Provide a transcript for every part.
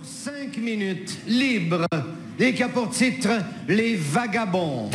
5 minutes, libre, et qui a pour titre Les Vagabonds.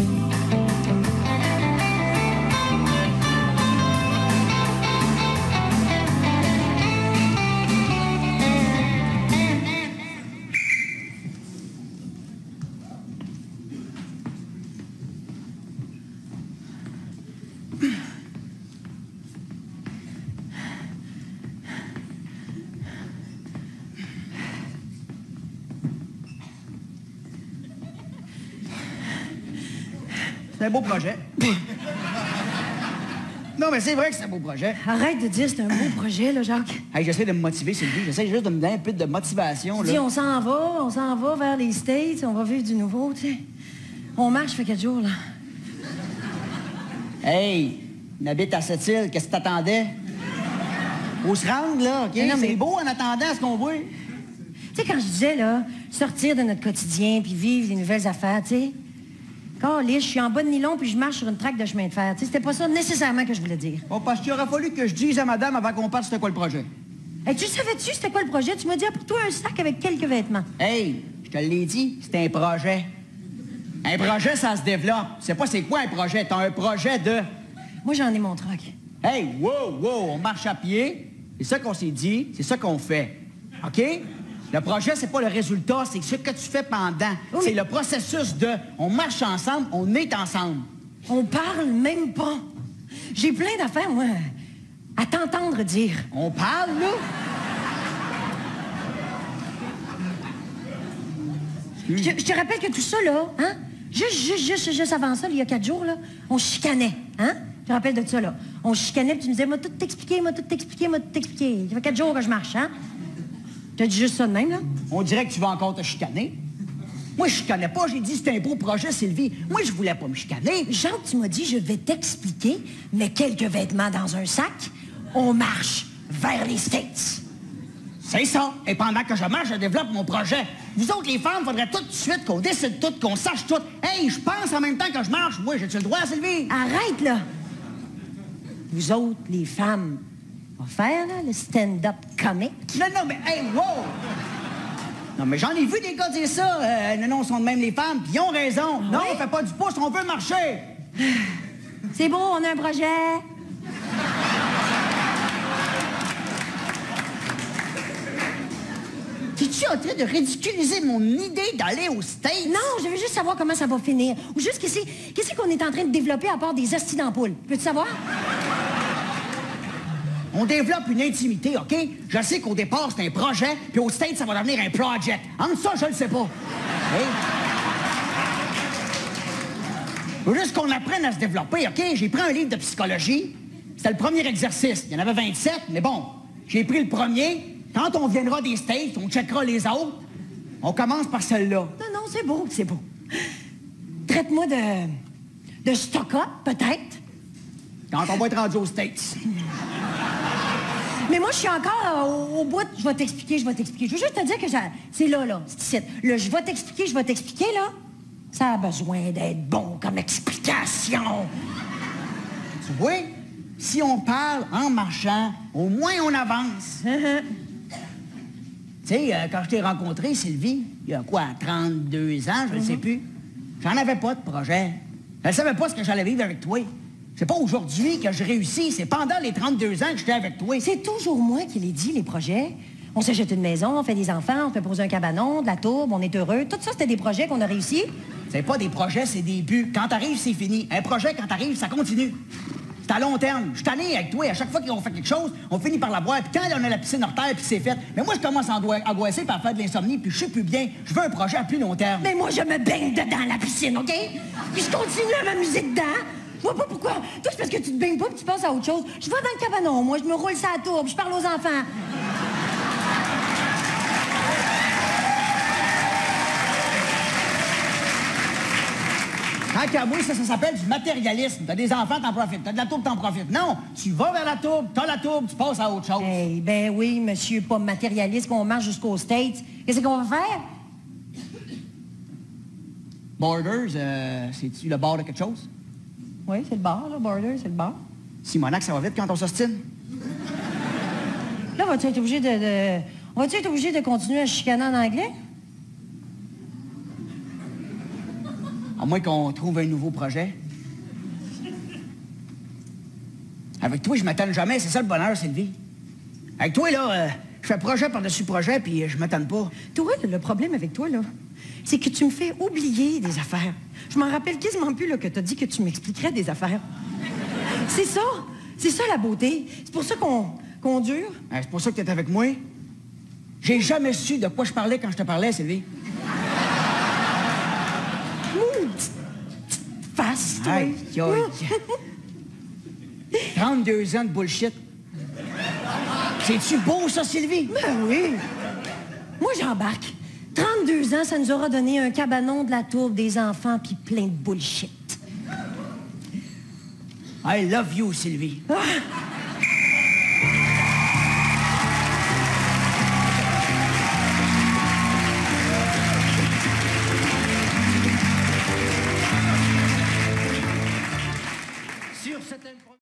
C'est un beau projet. Non, mais c'est vrai que c'est un beau projet. Arrête de dire c'est un beau projet, là, Jacques. Hey, j'essaie de me motiver, Sylvie. J'essaie juste de me donner un peu de motivation, là. Dis, on s'en va vers les States, on va vivre du nouveau, tu sais. On marche, fait 4 jours, là. Hey, on habite à Sept-Îles, qu'est-ce que t'attendais? Faut se rendre, là, OK? Non, mais... C'est beau en attendant ce qu'on voit. Tu sais, quand je disais, là, sortir de notre quotidien puis vivre des nouvelles affaires, tu sais. Caliste, je suis en bas de nylon puis je marche sur une traque de chemin de fer. Tu sais, c'était pas ça nécessairement que je voulais dire. Bon, parce qu'il aurait fallu que je dise à madame avant qu'on parte c'était quoi le projet. Hey, tu savais-tu c'était quoi le projet? Tu m'as dit, pour toi, un sac avec quelques vêtements. Hey, je te l'ai dit, c'est un projet. Un projet, ça se développe. C'est pas c'est quoi un projet? T'as un projet de... Moi, j'en ai mon truc. Hey, wow, on marche à pied. C'est ça qu'on s'est dit, c'est ça qu'on fait. OK? Le projet, c'est pas le résultat, c'est ce que tu fais pendant. Oui, c'est le processus de... On marche ensemble, on est ensemble. On parle même pas. J'ai plein d'affaires, moi, à t'entendre dire. On parle, là? Je te rappelle que tout ça, là, hein? Juste avant ça, il y a 4 jours, là, on chicanait, hein? Je te rappelle de ça, là. On chicanait, puis tu me disais, m'a tout expliqué. Ça fait 4 jours que je marche, hein? T'as dit juste ça de même, là? On dirait que tu vas encore te chicaner. Moi, je chicanais pas, j'ai dit c'était un beau projet, Sylvie. Moi, je voulais pas me chicaner. Jean, tu m'as dit, je vais t'expliquer, mais quelques vêtements dans un sac, on marche vers les States. C'est ça. Et pendant que je marche, je développe mon projet. Vous autres, les femmes, faudrait tout de suite qu'on décide tout, qu'on sache tout. Hey, je pense en même temps que je marche. Moi, j'ai-tu le droit, Sylvie? Arrête, là. Vous autres, les femmes, on va faire, là, le stand-up comique. Non, mais, hey, wow! Non, mais j'en ai vu des gars dire ça. Non, sont de même les femmes, puis ils ont raison. Ah, non, ouais? on fait pas du pouce, on veut marcher. C'est beau, on a un projet. Es-tu en train de ridiculiser mon idée d'aller aux States? Non, je veux juste savoir comment ça va finir. Ou juste qu'est-ce qu'on est en train de développer à part des hosties d'ampoules. Peux-tu savoir? On développe une intimité, OK? Je sais qu'au départ, c'est un projet, puis aux States, ça va devenir un project. Entre ça, je le sais pas. Okay? Faut juste qu'on apprenne à se développer, OK? J'ai pris un livre de psychologie. C'était le premier exercice. Il y en avait 27, mais bon, j'ai pris le premier. Quand on viendra des States, on checkera les autres. On commence par celle-là. Non, c'est beau, c'est beau. Traite-moi de stock-up, peut-être. Quand on va être rendu aux States. Mais moi, je suis encore au bout. Je vais t'expliquer. Je veux juste te dire que c'est là, c'est ici. Le je vais t'expliquer, là, ça a besoin d'être bon comme explication. Tu vois? Si on parle en marchant, au moins on avance. Tu sais, quand je t'ai rencontré, Sylvie, il y a quoi, 32 ans, je ne sais plus, j'en avais pas de projet. Je ne savais pas ce que j'allais vivre avec toi. C'est pas aujourd'hui que je réussis, c'est pendant les 32 ans que j'étais avec toi. C'est toujours moi qui l'ai dit, les projets. On s'achète une maison, on fait des enfants, on fait poser un cabanon, de la tourbe, on est heureux. Tout ça, c'était des projets qu'on a réussi. C'est pas des projets, c'est des buts. Quand t'arrives, c'est fini. Un projet, quand t'arrives, ça continue. C'est à long terme. Je suis tanné avec toi. À chaque fois qu'on fait quelque chose, on finit par la boire. Puis quand on a la piscine hors terre, puis c'est fait. Mais moi, je commence à angoisser par faire de l'insomnie, puis je sais plus bien. Je veux un projet à plus long terme. Mais moi, je me baigne dedans, la piscine, OK? Puis je continue à m'amuser dedans. Je vois pas pourquoi. Toi, c'est parce que tu te baignes pas puis tu passes à autre chose. Je vais dans le cabanon, moi, je me roule ça à la tourbe, je parle aux enfants. Tant qu'à moi, ça s'appelle du matérialisme. T'as des enfants, t'en profites. T'as de la tourbe, t'en profites. Non, tu vas vers la tourbe, t'as la tourbe, tu passes à autre chose. Hey, ben oui, monsieur, pas matérialiste, qu'on marche jusqu'aux States. Qu'est-ce qu'on va faire? Borders, c'est-tu le bord de quelque chose? Oui, c'est le bar, là, Border, c'est le bar. Simonac, ça va vite quand on s'ostine? Là, vas-tu être obligé de... On va-tu être obligé de continuer à chicaner en anglais? À moins qu'on trouve un nouveau projet. Avec toi, je m'attends jamais. C'est ça le bonheur, Sylvie. Avec toi, là, je fais projet par-dessus projet, puis je m'attends pas. Toi, le problème avec toi, là, c'est que tu me fais oublier des affaires. Je m'en rappelle quasiment plus, là, que t'as dit que tu m'expliquerais des affaires. C'est ça. C'est ça, la beauté. C'est pour ça qu'on dure. C'est pour ça que t'es avec moi. J'ai jamais su de quoi je parlais quand je te parlais, Sylvie. Petite face, toi. Aïe, aïe. 32 ans de bullshit. C'est-tu beau, ça, Sylvie? Ben oui. Moi, j'embarque. 32 ans, ça nous aura donné un cabanon, de la tourbe, des enfants, puis plein de bullshit. I love you, Sylvie. Sur cette